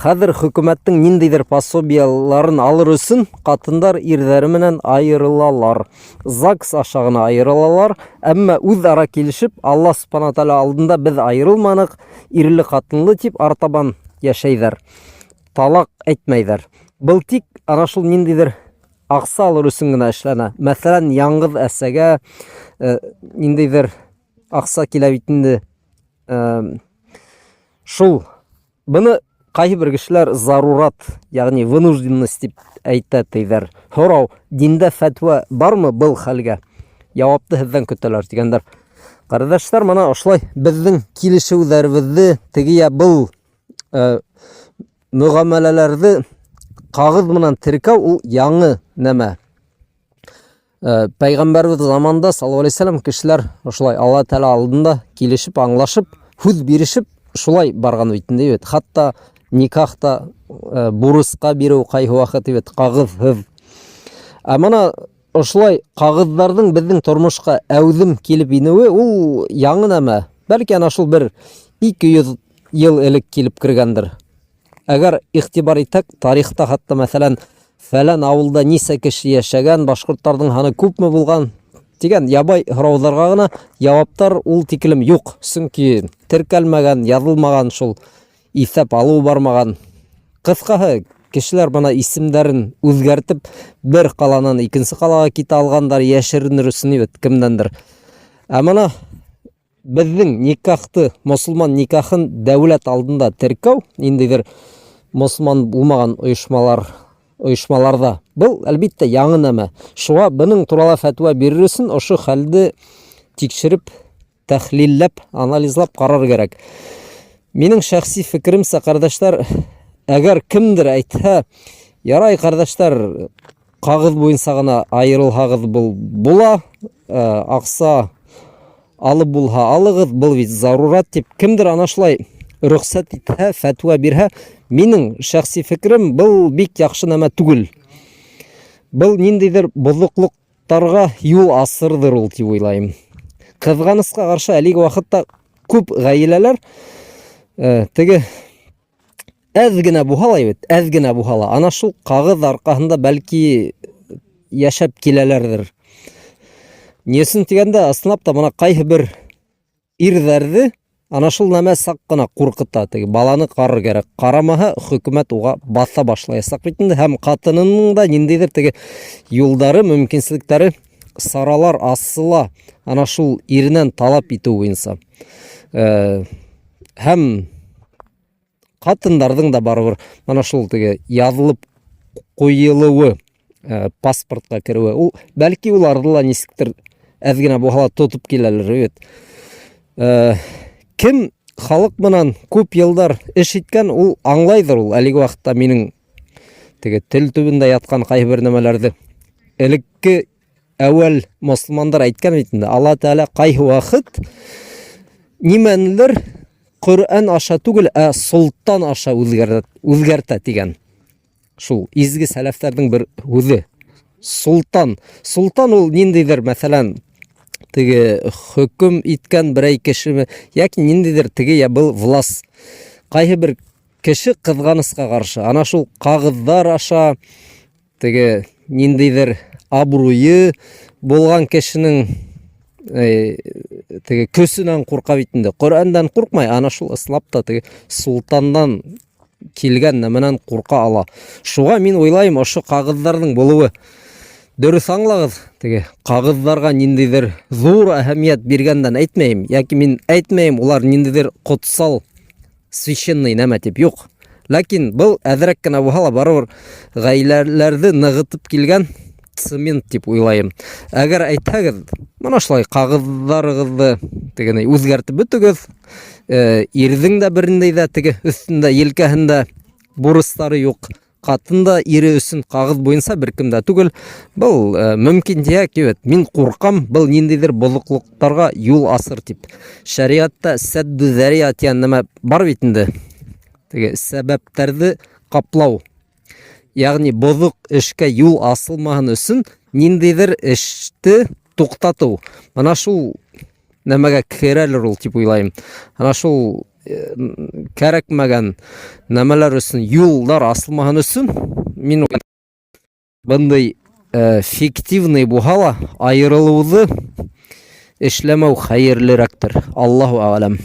Хәзер хөкүмәттең ниндидер пособияларын алыр өчен катындар ирләре менән айырылалар. ЗАГС аша гына айырылалар, әмма үзара килешеп, Алла Субхана Тәала алдында без айырылманык, ирле катынлы дип артабан яшәйдер. Талак әйтмәйдер. Был тик ана шул ниндидер акса алыр өчен генә эшләнә. Мәсәлән, яңгыз әсәгә ниндидер акса килә бит инде. Шул буны кайсы бер кешеләр зарурат, ягъни вынужденность дип әйтәләр. Һорау, диндә фәтва бармы был хәлгә? Җавапты һездән көтәләр дигәндер. Кардәшләр, моны ошлай безнең килешүләребезне тегия был мөгамәләләрне кагыз менән теркәү ул яңы нәмә. Пәйгамбәрбез заманда саллаллаһу алейһи ва саллям кешеләр ошлай Алла Тәала алдында килешеп, аңлашып, хүз биришеп шулай барган бит инде. Хатта никахта бурыска бирү кайсы вакыт бит кагызсыз. Мана ошлай кагызларның безнең тормышка әүзем килеп инеүе ул яңы нәмә. Бәлки ана шул бер 200 ел элек килеп кергәндер. Әгәр игътибар итсәк, тарихта хатта мәсәлән, фәлән авылда нисә кеше яшәгән, башкортларның ханы күпме булган дигән ябай һорауларга гына җаваптар ул тиклем юк. Чөнки теркәлмәгән, язылмаган, шул исәп алу бармаган. Кыскаһы, кешеләр моны исемнәрен үзгәртеп, бер каланан икенче калага китә алгандар, яшеренер өчен кемдәндер. Моны безнең никахты, мусулман никахын дәүләт алдында теркәү, ниндидер мусулман булмаган оешмаларда. Был әлбиттә яңы нәмә. Шуңа буның турында фәтва бирер өчен ошо хәлне тикшереп, тәхлилләп, анализлап карар кирәк. Минең шәхси фикеремсә, кардәшләр, әгәр кемдер әйтһә, ярай кардәшләр, кагыз буенча гына айырылһагыз була, акса алып булһа алыгыз, был бит зарурат дип кемдер ана шулай рөхсәт итһә, фәтва бирһә, минең шәхси фикерем, был бик яхшы нәмә түгел. Был ниндидер бозыклыктарга юл асырдыр ул дип уйлайм. Кызганыска каршы әлеге вакытта күп гаиләләр теге әз генә бухала бит, әз генә бухала. Ана шул кагыз аркасында бәлки яшәп киләләрдер. Несен дигәндә, аслап та моны кайсы бер ирләрне ана шул нәмә сак кына куркыта. Теге баланы карар кирәк. Карамаһа, хөкүмәт уга баса башлаясак бит инде. Һәм катынының да ниндидер теге юлдары, мөмкинчелекләре саралар асыла. Ана шул иреннән талап итү буенча. Һәм катындардың да барыбер мана шул теге язылып куелуы, паспортка керүе. Ул бәлки уларда ла нисектер әз генә бухала тотып киләләр. Кем халык менән күп елдар эш иткән, ул аңлайдыр ул әлеге вакытта минең теге тел төбендә яткан кайсы бер нәмәләрне. Элекке әүвәл мусламандар әйткән бит инде, Алла Тәала кайсы вакыт нимәнелер Коръән аша түгел, солтан аша үзгәртә дигән. Шул изге сәләфләрнең бер үзе. Султан ул ниндидер, мәсәлән, теге хөкем иткән берәй кеше, яки ниндидер теге я был власть. Кайсы бер кеше кызганыска каршы, ана шул кагызлар аша теге ниндидер абруйы булган кешенең теге көсүнән курка бит инде. Коръәндан куркмай, ана шул ислапта теге султандан килгән нәмәнән курка ала. Шуга мин уйлайм, ошо кагызларның булуы дөрес аңлагыз. Теге кагызларга ниндидер зур әһәмият биргәндән әйтмәйм, яки мин әйтмәйм, улар ниндидер котсал, священный нәмә дип юк. Ләкин был әзрәк кенә булһа барыбер гаиләләрне ныгытып килгән цемент дип уйлайм. Әгәр әйтһәгез, моны шулай кагызларыгызны тегене үзгәртеп бетегез, ирҙең дә берендәй дә теге өстендә елкәһендә бурыстары юк, катында ире өчен кагыз буенча беркемдә түгел. Был мөмкин дияк, мин куркам, был ниндидер бозыклыктарга юл асыр дип. Шариатта сәдду зәрия дигән нәмә бар бит инде. Теге сәбәпләрне каплау. Ягъни бозык эшкә юл асылмаһын өчен ниндидер эште туктату. Мана шул нәмәгә керәлер ул дип уйлайм. Ана шул кәрәкмәгән нәмәләр өчен юллар асылмаһын өчен мин бындай фиктивный булһа ла аерылуды эшләмәү хәерлерәктер. Аллаһу а'лам.